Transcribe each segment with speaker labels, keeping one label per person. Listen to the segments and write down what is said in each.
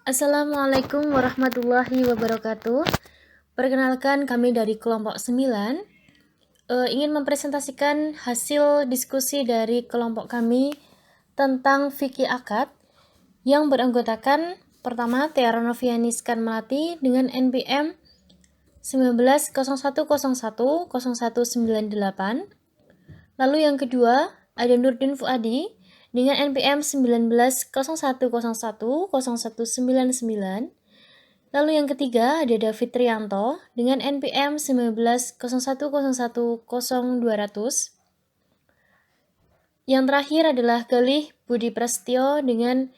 Speaker 1: Assalamualaikum warahmatullahi wabarakatuh. Perkenalkan, kami dari kelompok 9 ingin mempresentasikan hasil diskusi dari kelompok kami tentang fikih akad yang beranggotakan pertama Tiara Noviani Skan Melati dengan NPM 1901010198. Lalu yang kedua ada Nurdin Fuadi dengan NPM 1901010199. Lalu yang ketiga ada David Trianto dengan NPM 1901010200. Yang terakhir adalah Galih Budi Prasetyo dengan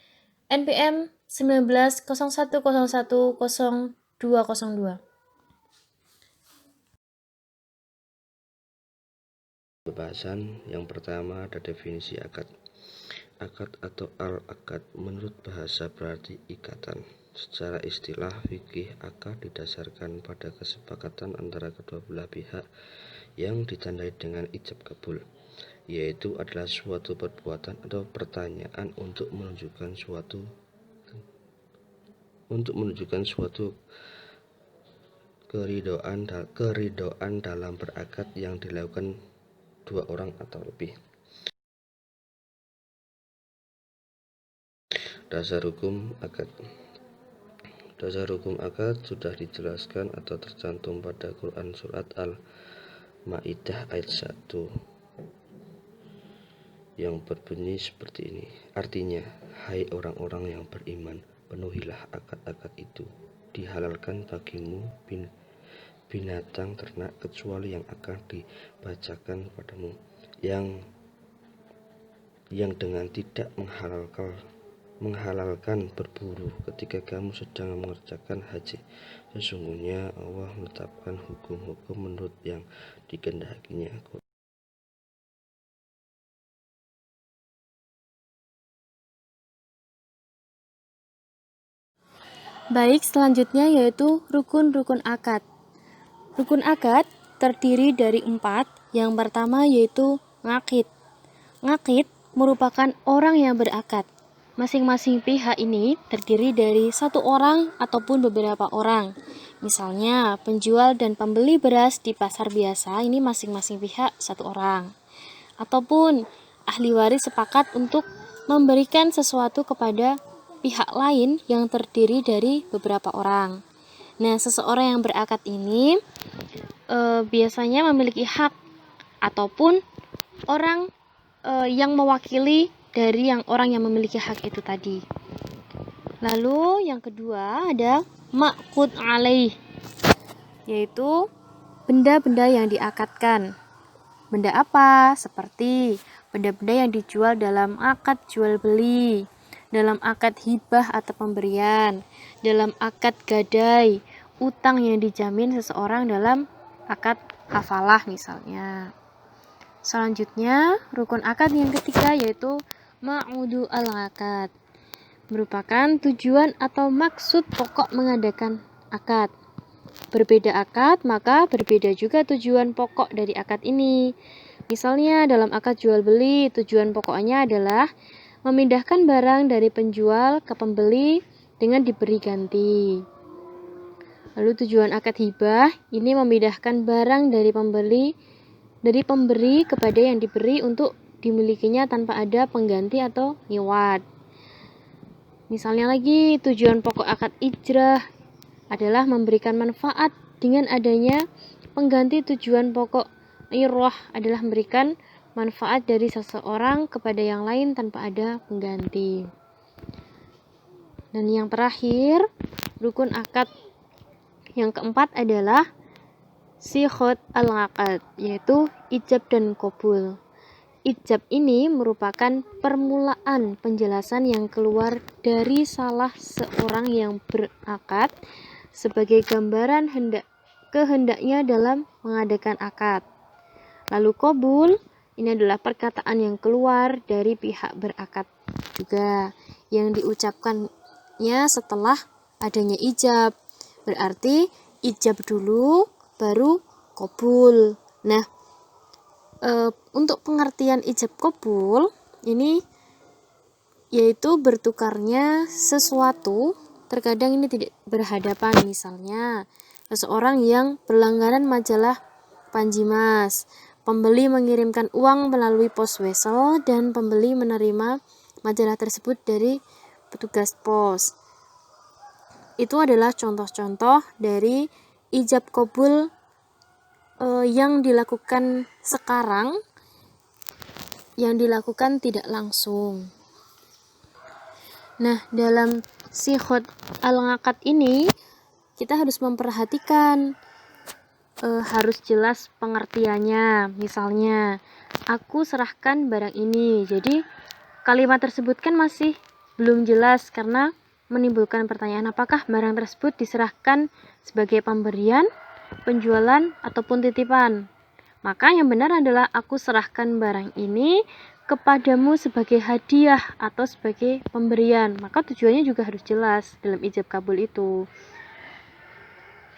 Speaker 1: NPM 1901010202.
Speaker 2: Pembahasan yang pertama ada definisi akad. Akad atau al-akad menurut bahasa berarti ikatan. Secara istilah fikih, akad didasarkan pada kesepakatan antara kedua belah pihak yang ditandai dengan ijab kabul, yaitu adalah suatu perbuatan atau pertanyaan untuk menunjukkan suatu keridoan dalam berakad yang dilakukan dua orang atau lebih. Dasar hukum akad. Dasar hukum akad sudah dijelaskan atau tercantum pada Quran surat Al-Maidah ayat 1 yang berbunyi seperti ini. Artinya, hai orang-orang yang beriman, penuhilah akad-akad itu. Dihalalkan bagimu binatang ternak kecuali yang akan dibacakan padamu, yang dengan tidak menghalalkan berburu ketika kamu sedang mengerjakan haji. Sesungguhnya Allah menetapkan hukum-hukum menurut yang dikehendakinya.
Speaker 1: Baik, selanjutnya yaitu rukun-rukun akad. Rukun akad terdiri dari 4. Yang pertama yaitu ngakid. Ngakid merupakan orang yang berakad. Masing-masing pihak ini terdiri dari satu orang ataupun beberapa orang. Misalnya, penjual dan pembeli beras di pasar biasa ini masing-masing pihak satu orang. Ataupun ahli waris sepakat untuk memberikan sesuatu kepada pihak lain yang terdiri dari beberapa orang. Nah, seseorang yang berakad ini biasanya memiliki hak ataupun orang yang mewakili dari orang yang memiliki hak itu tadi. Lalu yang kedua ada ma'qud alaih, yaitu benda-benda yang diakadkan. Benda apa? Seperti benda-benda yang dijual dalam akad jual beli, dalam akad hibah atau pemberian, dalam akad gadai, utang yang dijamin seseorang dalam akad hafalah misalnya. Selanjutnya, rukun akad yang ketiga yaitu ma'udu al-akad, merupakan tujuan atau maksud pokok mengadakan akad. Berbeda akad, maka berbeda juga tujuan pokok dari akad ini. Misalnya dalam akad jual beli, tujuan pokoknya adalah memindahkan barang dari penjual ke pembeli dengan diberi ganti. Lalu tujuan akad hibah ini memindahkan barang dari pemberi kepada yang diberi untuk dimilikinya tanpa ada pengganti atau nyiwad. Misalnya lagi, tujuan pokok akad ijrah adalah memberikan manfaat dengan adanya pengganti. Tujuan pokok iroh adalah memberikan manfaat dari seseorang kepada yang lain tanpa ada pengganti. Dan yang terakhir, rukun akad yang keempat adalah sighot al-akad, yaitu ijab dan qabul. Ijab ini merupakan permulaan penjelasan yang keluar dari salah seorang yang berakad sebagai gambaran kehendaknya dalam mengadakan akad. Lalu qabul ini adalah perkataan yang keluar dari pihak berakad juga, yang diucapkannya setelah adanya ijab. Berarti ijab dulu baru qabul. Nah, untuk pengertian ijab qabul ini yaitu bertukarnya sesuatu terkadang ini tidak berhadapan. Misalnya, seseorang yang berlangganan majalah Panji Mas, pembeli mengirimkan uang melalui pos wesel dan pembeli menerima majalah tersebut dari petugas pos. Itu adalah contoh-contoh dari ijab qabul yang dilakukan sekarang, yang dilakukan tidak langsung. Nah, dalam sighah al-aqad ini kita harus memperhatikan, harus jelas pengertiannya. Misalnya, aku serahkan barang ini. Jadi kalimat tersebut kan masih belum jelas karena menimbulkan pertanyaan apakah barang tersebut diserahkan sebagai pemberian, penjualan, ataupun titipan. Maka yang benar adalah aku serahkan barang ini kepadamu sebagai hadiah atau sebagai pemberian. Maka tujuannya juga harus jelas dalam ijab kabul itu.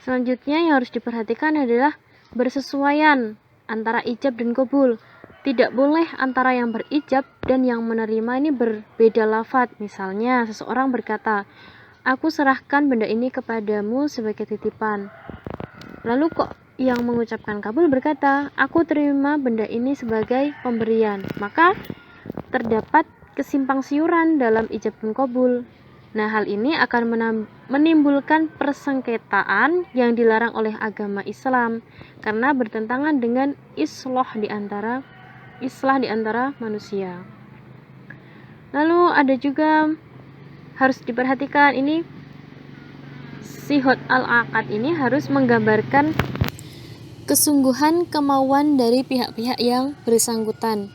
Speaker 1: Selanjutnya yang harus diperhatikan adalah bersesuaian antara ijab dan qabul. Tidak boleh antara yang berijab dan yang menerima ini berbeda lafadz. Misalnya seseorang berkata, aku serahkan benda ini kepadamu sebagai titipan. Lalu kok yang mengucapkan kabul berkata, aku terima benda ini sebagai pemberian. Maka terdapat kesimpang siuran dalam ijab dan qabul. Nah, hal ini akan menimbulkan persengketaan yang dilarang oleh agama Islam karena bertentangan dengan islah di antara manusia. Lalu ada juga harus diperhatikan, ini sighah al-aqad ini harus menggambarkan kesungguhan kemauan dari pihak-pihak yang bersangkutan.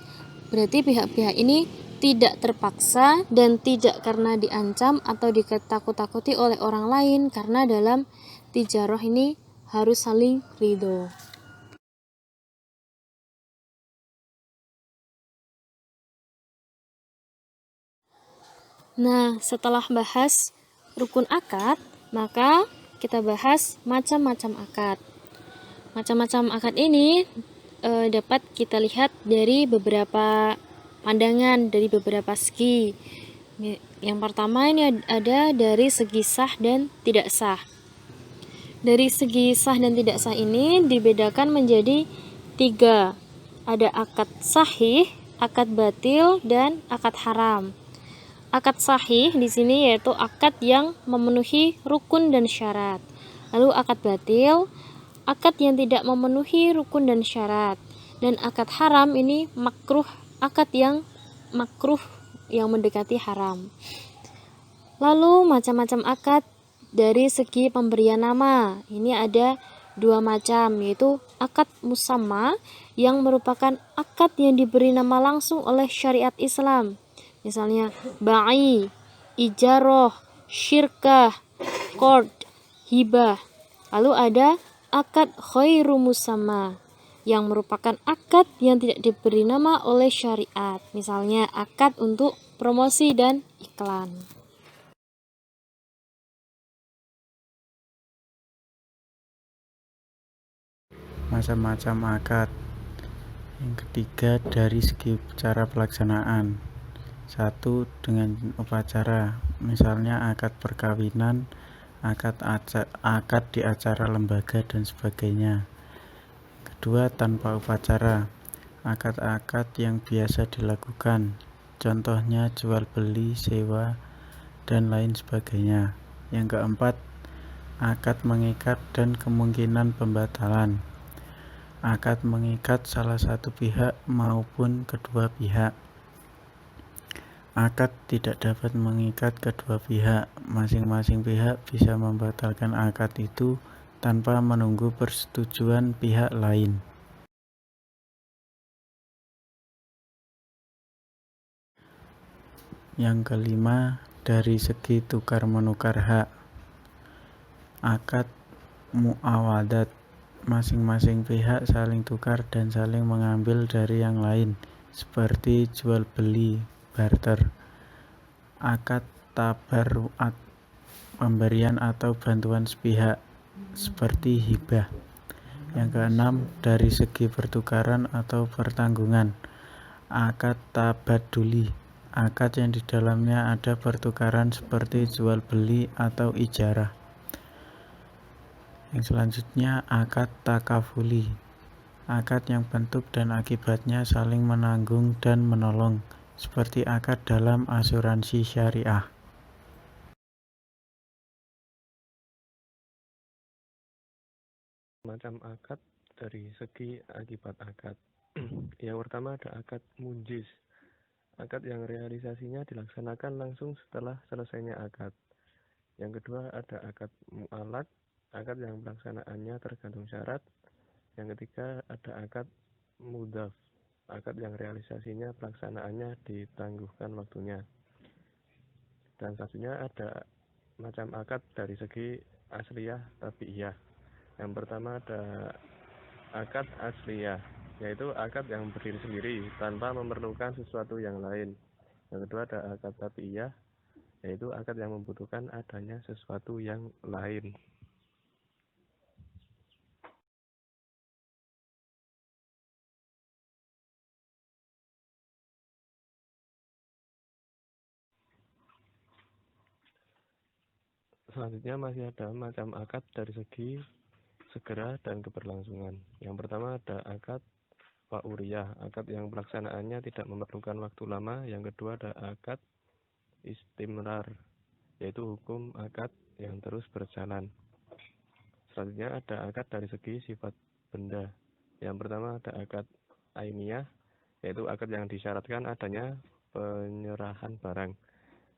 Speaker 1: Berarti pihak-pihak ini tidak terpaksa dan tidak karena diancam atau ditakut-takuti oleh orang lain, karena dalam tijarah ini harus saling ridho. Nah, setelah bahas rukun akad, maka kita bahas macam-macam akad. Macam-macam akad ini dapat kita lihat dari beberapa pandangan, dari beberapa segi. Yang pertama ini ada dari segi sah dan tidak sah. Dari segi sah dan tidak sah ini dibedakan menjadi 3. Ada akad sahih, akad batil, dan akad haram. Akad sahih di sini yaitu akad yang memenuhi rukun dan syarat. Lalu akad batil, akad yang tidak memenuhi rukun dan syarat. Dan akad haram ini makruh, akad yang makruh yang mendekati haram. Lalu macam-macam akad dari segi pemberian nama. Ini ada 2 macam, yaitu akad musamma yang merupakan akad yang diberi nama langsung oleh syariat Islam. Misalnya ba'i, ijaroh, syirkah, qard, hibah. Lalu ada akad khairu musamma yang merupakan akad yang tidak diberi nama oleh syariat. Misalnya akad untuk promosi dan iklan.
Speaker 3: Macam-macam akad. Yang ketiga dari segi cara pelaksanaan. 1. Dengan upacara, misalnya akad perkawinan, akad di acara lembaga dan sebagainya. Kedua, tanpa upacara, akad-akad yang biasa dilakukan, contohnya jual beli, sewa, dan lain sebagainya. Yang keempat, akad mengikat dan kemungkinan pembatalan. Akad mengikat salah satu pihak maupun kedua pihak. Akad tidak dapat mengikat kedua pihak. Masing-masing pihak bisa membatalkan akad itu tanpa menunggu persetujuan pihak lain. Yang kelima, dari segi tukar-menukar hak. Akad muawadat, masing-masing pihak saling tukar dan saling mengambil dari yang lain, seperti jual beli, barter. Akad tabarruat, pemberian atau bantuan sepihak, seperti hibah. Yang keenam, dari segi pertukaran atau pertanggungan. Akad tabaduli, akad yang di dalamnya ada pertukaran seperti jual beli atau ijarah. Yang selanjutnya akad takafuli, akad yang bentuk dan akibatnya saling menanggung dan menolong, seperti akad dalam asuransi syariah.
Speaker 4: Macam akad dari segi akibat akad. Yang pertama ada akad munjis, akad yang realisasinya dilaksanakan langsung setelah selesainya akad. Yang kedua ada akad mu'alad, akad yang pelaksanaannya tergantung syarat. Yang ketiga ada akad mudhaf, akad yang realisasinya pelaksanaannya ditangguhkan waktunya. Dan selanjutnya ada macam akad dari segi asliyah tabi'iyah. Yang pertama ada akad asliyah, yaitu akad yang berdiri sendiri tanpa memerlukan sesuatu yang lain. Yang kedua ada akad tabi'iyah, yaitu akad yang membutuhkan adanya sesuatu yang lain. Selanjutnya masih ada macam akad dari segi segera dan keberlangsungan. Yang pertama ada akad fauriyah, akad yang pelaksanaannya tidak memerlukan waktu lama. Yang kedua ada akad istimrar, yaitu hukum akad yang terus berjalan. Selanjutnya ada akad dari segi sifat benda. Yang pertama ada akad ainiyah, yaitu akad yang disyaratkan adanya penyerahan barang.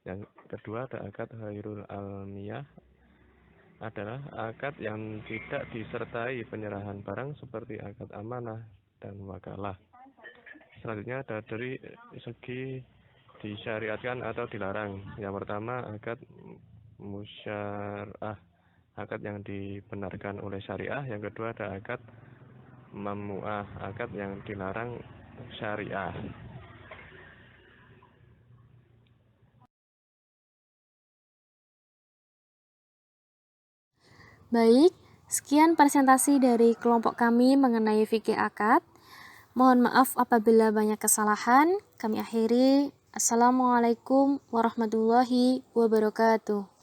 Speaker 4: Yang kedua ada akad ghairul almiyah, adalah akad yang tidak disertai penyerahan barang seperti akad amanah dan wakalah. Selanjutnya ada dari segi disyariatkan atau dilarang. Yang pertama akad musyarah, akad yang dibenarkan oleh syariah. Yang kedua ada akad mamnu'ah, akad yang dilarang syariah.
Speaker 1: Baik, sekian presentasi dari kelompok kami mengenai fikih akad. Mohon maaf apabila banyak kesalahan. Kami akhiri. Assalamualaikum warahmatullahi wabarakatuh.